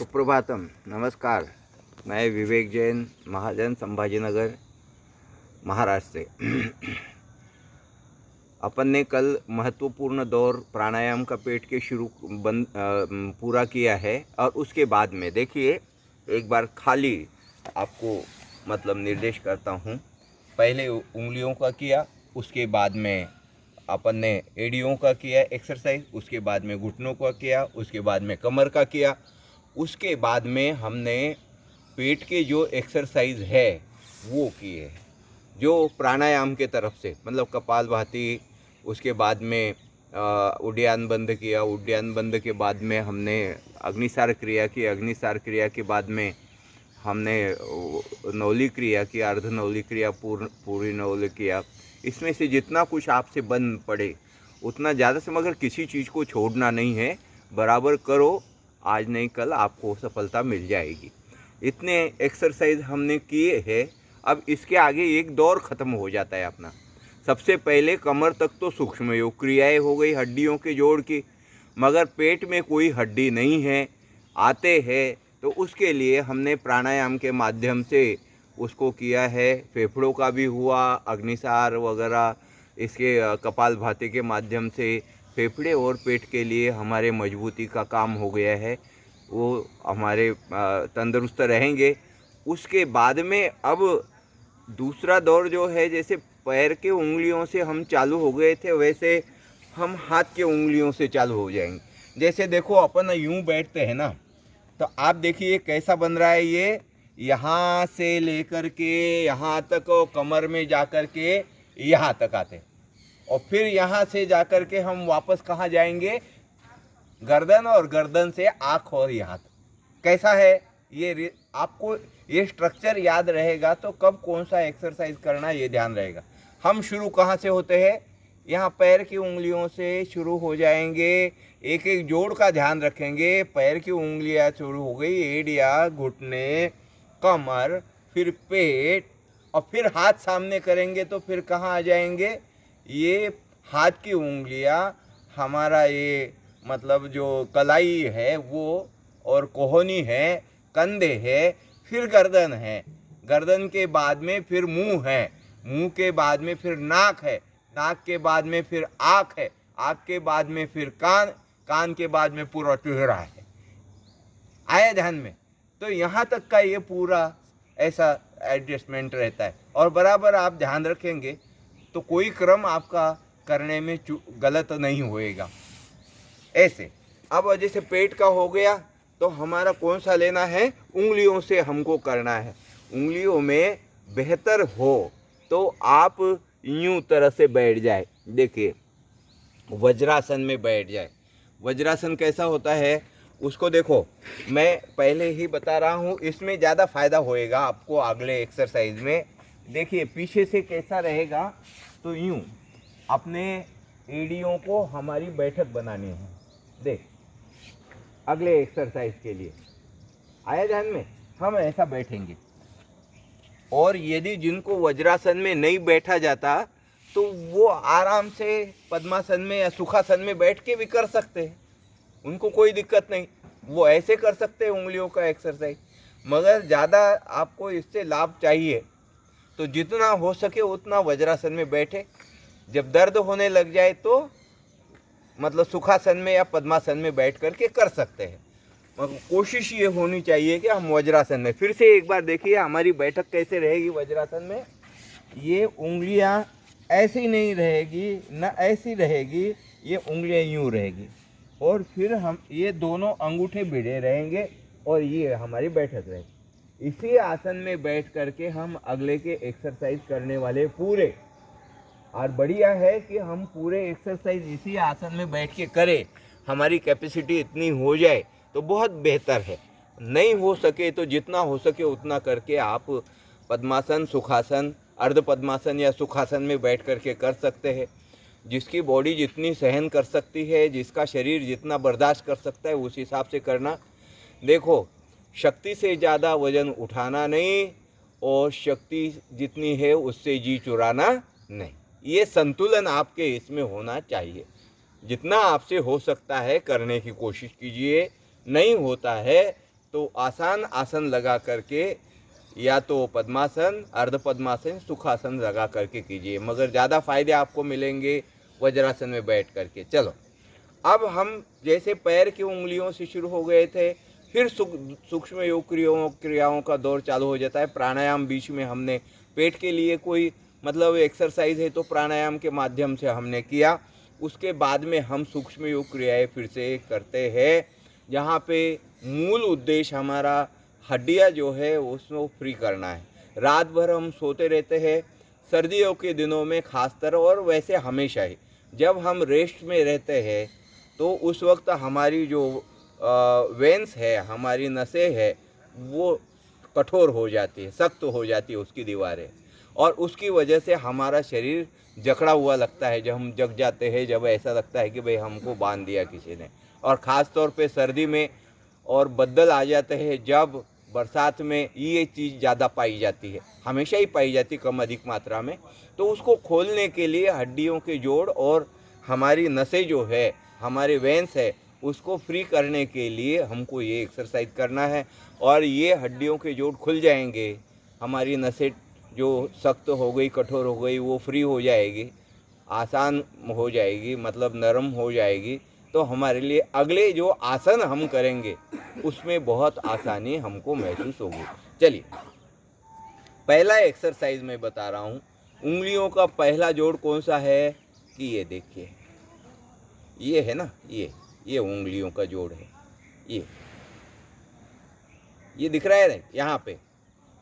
सुप्रभातम, नमस्कार। मैं विवेक जैन, महाजन, संभाजीनगर, महाराष्ट्र से। अपन ने कल महत्वपूर्ण दौर प्राणायाम का पेट के पूरा किया है और उसके बाद में देखिए एक बार खाली आपको निर्देश करता हूँ। पहले उंगलियों का किया, उसके बाद में अपन ने एड़ियों का किया एक्सरसाइज, उसके बाद में घुटनों का किया, उसके बाद में कमर का किया, उसके बाद में हमने पेट के जो एक्सरसाइज है वो किए, जो प्राणायाम के तरफ से कपालभाति। उसके बाद में उड्डयन बंद किया, उड्डयन बंद के बाद में हमने अग्निसार क्रिया की, अग्निसार क्रिया के बाद में हमने नौली क्रिया की, अर्धनौली क्रिया, पूरी नौली किया। इसमें से जितना कुछ आपसे बन पड़े उतना ज़्यादा से, मगर किसी चीज़ को छोड़ना नहीं है, बराबर करो, आज नहीं कल आपको सफलता मिल जाएगी। इतने एक्सरसाइज हमने किए हैं। अब इसके आगे एक दौर ख़त्म हो जाता है अपना। सबसे पहले कमर तक तो सूक्ष्म योग क्रियाएँ हो गई हड्डियों के जोड़ की, मगर पेट में कोई हड्डी नहीं है, आते हैं तो उसके लिए हमने प्राणायाम के माध्यम से उसको किया है। फेफड़ों का भी हुआ, अग्निसार वगैरह, इसके कपालभाति के माध्यम से फेफड़े और पेट के लिए हमारे मजबूती का काम हो गया है, वो हमारे तंदुरुस्त रहेंगे। उसके बाद में अब दूसरा दौर जो है, जैसे पैर के उंगलियों से हम चालू हो गए थे, वैसे हम हाथ के उंगलियों से चालू हो जाएंगे। जैसे देखो अपन यूं बैठते हैं ना, तो आप देखिए कैसा बन रहा है ये, यहाँ से लेकर के यहाँ तक कमर में जाकर के यहाँ तक आते, और फिर यहाँ से जाकर के हम वापस कहाँ जाएंगे, गर्दन, और गर्दन से आँख और यहाँ तक। कैसा है ये, आपको ये स्ट्रक्चर याद रहेगा तो कब कौन सा एक्सरसाइज करना ये ध्यान रहेगा। हम शुरू कहाँ से होते हैं, यहाँ पैर की उंगलियों से शुरू हो जाएंगे। एक एक जोड़ का ध्यान रखेंगे। पैर की उंगलियाँ शुरू हो गई, एड़िया, घुटने, कमर, फिर पेट, और फिर हाथ सामने करेंगे तो फिर कहाँ आ जाएंगे, ये हाथ की उंगलियाँ, हमारा ये जो कलाई है वो, और कोहनी है, कंधे है, फिर गर्दन है, गर्दन के बाद में फिर मुंह है, मुंह के बाद में फिर नाक है, नाक के बाद में फिर आँख है, आँख के बाद में फिर कान, कान के बाद में पूरा चेहरा है। आया ध्यान में? तो यहाँ तक का ये पूरा ऐसा एडजस्टमेंट रहता है, और बराबर आप ध्यान रखेंगे तो कोई क्रम आपका करने में गलत नहीं होएगा। ऐसे अब जैसे पेट का हो गया तो हमारा कौन सा लेना है, उंगलियों से हमको करना है। उंगलियों में बेहतर हो तो आप यूं तरह से बैठ जाए, देखिए वज्रासन में बैठ जाए। वज्रासन कैसा होता है उसको देखो, मैं पहले ही बता रहा हूँ, इसमें ज़्यादा फायदा होएगा आपको अगले एक्सरसाइज में। देखिए पीछे से कैसा रहेगा, तो यूं अपने एड़ियों को हमारी बैठक बनानी है। देख अगले एक्सरसाइज के लिए आया ध्यान में, हम ऐसा बैठेंगे, और यदि जिनको वज्रासन में नहीं बैठा जाता तो वो आराम से पद्मासन में या सुखासन में बैठ के भी कर सकते हैं, उनको कोई दिक्कत नहीं, वो ऐसे कर सकते हैं उंगलियों का एक्सरसाइज। मगर ज़्यादा आपको इससे लाभ चाहिए तो जितना हो सके उतना वज्रासन में बैठे। जब दर्द होने लग जाए तो सुखासन में या पद्मासन में बैठ करके कर सकते हैं, मगर कोशिश ये होनी चाहिए कि हम वज्रासन में। फिर से एक बार देखिए हमारी बैठक कैसे रहेगी वज्रासन में। ये उंगलियां ऐसी नहीं रहेगी, ना ऐसी रहेगी, ये उंगलियां यूं रहेगी, और फिर हम ये दोनों अंगूठे भिड़े रहेंगे, और ये हमारी बैठक रहेगी। इसी आसन में बैठ करके हम अगले के एक्सरसाइज करने वाले पूरे, और बढ़िया है कि हम पूरे एक्सरसाइज इसी आसन में बैठ के करें, हमारी कैपेसिटी इतनी हो जाए तो बहुत बेहतर है। नहीं हो सके तो जितना हो सके उतना करके आप पद्मासन, सुखासन, अर्ध पद्मासन या सुखासन में बैठ करके कर सकते हैं। जिसकी बॉडी जितनी सहन कर सकती है, जिसका शरीर जितना बर्दाश्त कर सकता है, उस हिसाब से करना। देखो शक्ति से ज़्यादा वजन उठाना नहीं, और शक्ति जितनी है उससे जी चुराना नहीं। ये संतुलन आपके इसमें होना चाहिए। जितना आपसे हो सकता है करने की कोशिश कीजिए, नहीं होता है तो आसान आसन लगा करके, या तो पद्मासन, अर्ध पद्मासन, सुखासन लगा करके कीजिए, मगर ज़्यादा फायदे आपको मिलेंगे वज्रासन में बैठ करके। चलो, अब हम जैसे पैर की उंगलियों से शुरू हो गए थे, फिर सूक्ष्म योग क्रियाओं का दौर चालू हो जाता है। प्राणायाम बीच में हमने पेट के लिए कोई मतलब एक्सरसाइज है तो प्राणायाम के माध्यम से हमने किया। उसके बाद में हम सूक्ष्म योग क्रियाएँ फिर से करते हैं, जहाँ पे मूल उद्देश्य हमारा हड्डियाँ जो है उसको फ्री करना है। रात भर हम सोते रहते हैं, सर्दियों के दिनों में खासतर, और वैसे हमेशा ही जब हम रेस्ट में रहते हैं तो उस वक्त हमारी जो वेंस है, हमारी नसें है, वो कठोर हो जाती है, सख्त हो जाती है उसकी दीवारें, और उसकी वजह से हमारा शरीर जकड़ा हुआ लगता है। जब हम जग जाते हैं, जब ऐसा लगता है कि भाई हमको बांध दिया किसी ने। और ख़ास तौर पे सर्दी में और बदल आ जाते हैं, जब बरसात में ये चीज़ ज़्यादा पाई जाती है, हमेशा ही पाई जाती कम अधिक मात्रा में। तो उसको खोलने के लिए हड्डियों के जोड़ और हमारी नसें जो है, हमारे वेंस है, उसको फ्री करने के लिए हमको ये एक्सरसाइज करना है। और ये हड्डियों के जोड़ खुल जाएंगे, हमारी नसें जो सख्त हो गई, कठोर हो गई, वो फ्री हो जाएगी, आसान हो जाएगी, मतलब नरम हो जाएगी। तो हमारे लिए अगले जो आसन हम करेंगे उसमें बहुत आसानी हमको महसूस होगी। चलिए, पहला एक्सरसाइज मैं बता रहा हूँ। उंगलियों का पहला जोड़ कौन सा है कि ये देखिए, ये है ना, ये उंगलियों का जोड़ है। ये दिख रहा है यहाँ पे,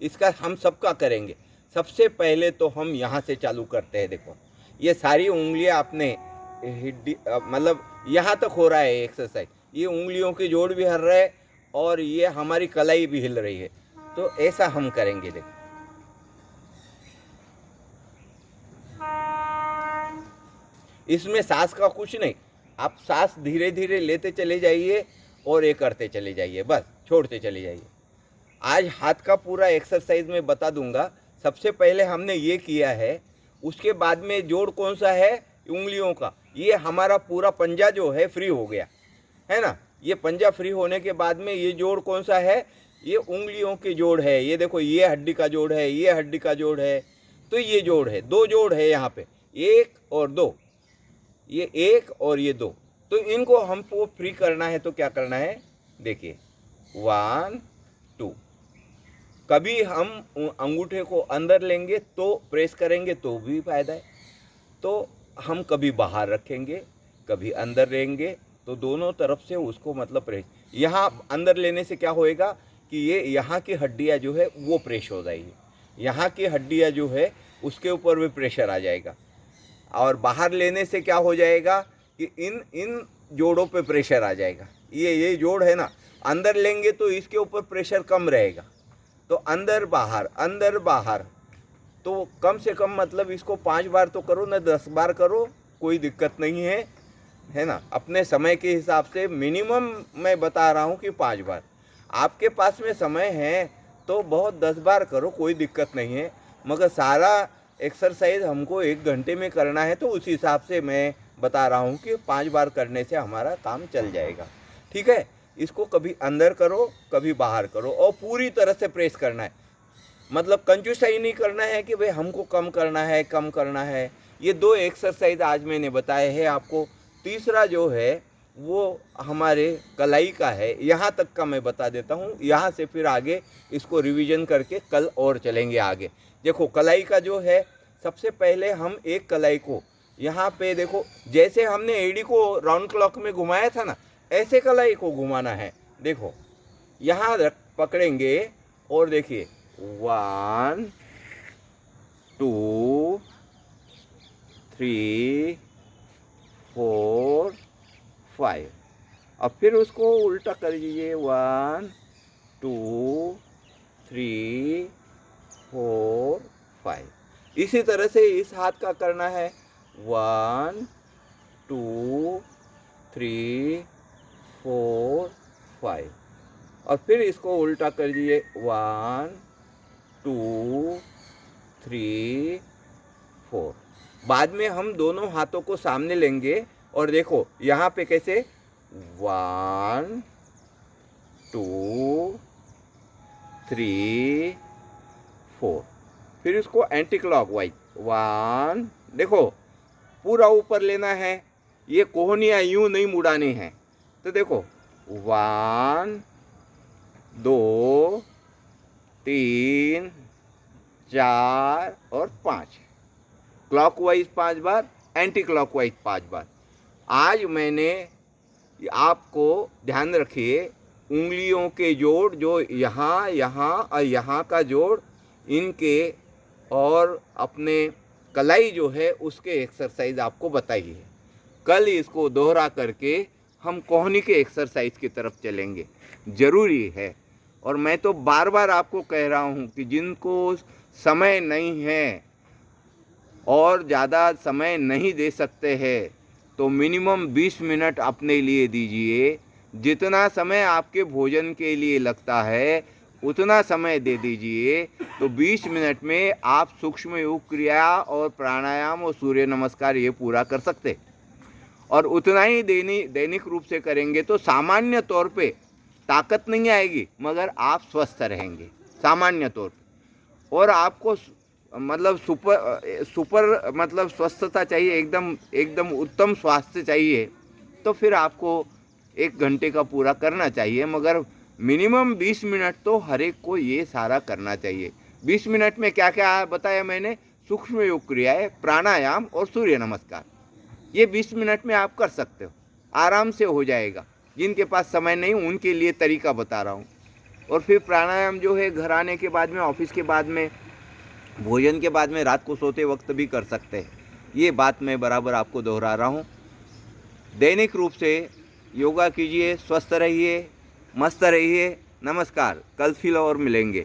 इसका हम सबका करेंगे। सबसे पहले तो हम यहाँ से चालू करते हैं। देखो, ये सारी उंगलियाँ आपने मतलब यहाँ तक हो रहा है एक्सरसाइज। ये उंगलियों के जोड़ भी हिल रहे हैं और ये हमारी कलाई भी हिल रही है। तो ऐसा हम करेंगे। देखो, इसमें सांस का कुछ नहीं, आप सांस धीरे धीरे लेते चले जाइए और ये करते चले जाइए, बस छोड़ते चले जाइए। आज हाथ का पूरा एक्सरसाइज मैं बता दूंगा। सबसे पहले हमने ये किया है, उसके बाद में जोड़ कौन सा है उंगलियों का। ये हमारा पूरा पंजा जो है फ्री हो गया है ना। ये पंजा फ्री होने के बाद में ये जोड़ कौन सा है, ये उंगलियों के जोड़ है। ये देखो, ये हड्डी का जोड़ है, ये हड्डी का जोड़ है, तो ये जोड़ है, दो जोड़ है यहाँ पे, एक और दो, ये एक और ये दो। तो इनको हमको फ्री करना है तो क्या करना है, देखिए, 1 2। कभी हम अंगूठे को अंदर लेंगे तो प्रेस करेंगे तो भी फायदा है, तो हम कभी बाहर रखेंगे, कभी अंदर लेंगे, तो दोनों तरफ से उसको मतलब प्रेस। यहाँ अंदर लेने से क्या होएगा कि ये यहाँ की हड्डियाँ जो है वो प्रेस हो जाएगी, यहाँ की हड्डियाँ जो है उसके ऊपर भी प्रेशर आ जाएगा। और बाहर लेने से क्या हो जाएगा कि इन जोड़ों पे प्रेशर आ जाएगा। ये जोड़ है ना, अंदर लेंगे तो इसके ऊपर प्रेशर कम रहेगा। तो अंदर बाहर, तो कम से कम मतलब इसको 5 बार तो करो ना, 10 बार करो, कोई दिक्कत नहीं है ना। अपने समय के हिसाब से मिनिमम मैं बता रहा हूँ कि 5 बार। आपके पास में समय है तो बहुत 10 बार करो, कोई दिक्कत नहीं है। मगर सारा एक्सरसाइज हमको 1 घंटे में करना है, तो उस हिसाब से मैं बता रहा हूँ कि 5 बार करने से हमारा काम चल जाएगा। ठीक है, इसको कभी अंदर करो, कभी बाहर करो, और पूरी तरह से प्रेस करना है। मतलब कंजूसाई नहीं करना है कि भाई हमको कम करना है। ये 2 एक्सरसाइज आज मैंने बताए हैं आपको। तीसरा जो है वो हमारे कलाई का है, यहाँ तक का मैं बता देता हूँ। यहाँ से फिर आगे इसको रिवीजन करके कल और चलेंगे आगे। देखो, कलाई का जो है, सबसे पहले हम एक कलाई को यहाँ पे देखो, जैसे हमने एडी को राउंड क्लॉक में घुमाया था ना, ऐसे कलाई को घुमाना है। देखो, यहाँ पकड़ेंगे और देखिए, 1 2 3 4 5। अब फिर उसको उल्टा कर दीजिए, 1 2 3 4 5। इसी तरह से इस हाथ का करना है, 1 2 3 4 5। और फिर इसको उल्टा कर दीजिए, 1 2 3 4। बाद में हम दोनों हाथों को सामने लेंगे और देखो यहाँ पे कैसे, 1 2 3 4। फिर इसको एंटी क्लॉकवाइज 1, देखो पूरा ऊपर लेना है, ये कोहनियाँ यूं नहीं मुड़ानी है। तो देखो 1 2 3 4 और 5, क्लॉकवाइज 5 बार, एंटी क्लॉकवाइज 5 बार। आज मैंने आपको ध्यान रखिए, उंगलियों के जोड़ जो यहाँ यहाँ और यहाँ का जोड़, इनके और अपने कलाई जो है उसके एक्सरसाइज आपको बताई है। कल इसको दोहरा करके हम कोहनी के एक्सरसाइज की तरफ चलेंगे, ज़रूरी है। और मैं तो बार बार आपको कह रहा हूँ कि जिनको समय नहीं है और ज़्यादा समय नहीं दे सकते हैं तो मिनिमम 20 मिनट अपने लिए दीजिए। जितना समय आपके भोजन के लिए लगता है उतना समय दे दीजिए, तो 20 मिनट में आप सूक्ष्म योग क्रिया और प्राणायाम और सूर्य नमस्कार ये पूरा कर सकते। और उतना ही दैनिक रूप से करेंगे तो सामान्य तौर पे ताकत नहीं आएगी, मगर आप स्वस्थ रहेंगे सामान्य तौर पे। और आपको मतलब सुपर मतलब स्वस्थता चाहिए, एकदम उत्तम स्वास्थ्य चाहिए, तो फिर आपको 1 घंटे का पूरा करना चाहिए, मगर मिनिमम 20 मिनट तो हर एक को ये सारा करना चाहिए। 20 मिनट में क्या क्या बताया मैंने? सूक्ष्म योग क्रियाएं, प्राणायाम और सूर्य नमस्कार, ये 20 मिनट में आप कर सकते हो, आराम से हो जाएगा। जिनके पास समय नहीं उनके लिए तरीका बता रहा हूँ। और फिर प्राणायाम जो है घर आने के बाद में, ऑफिस के बाद में, भोजन के बाद में, रात को सोते वक्त भी कर सकते हैं। ये बात मैं बराबर आपको दोहरा रहा हूँ। दैनिक रूप से योगा कीजिए, स्वस्थ रहिए, मस्त रहिए। नमस्कार, कल फिर और मिलेंगे।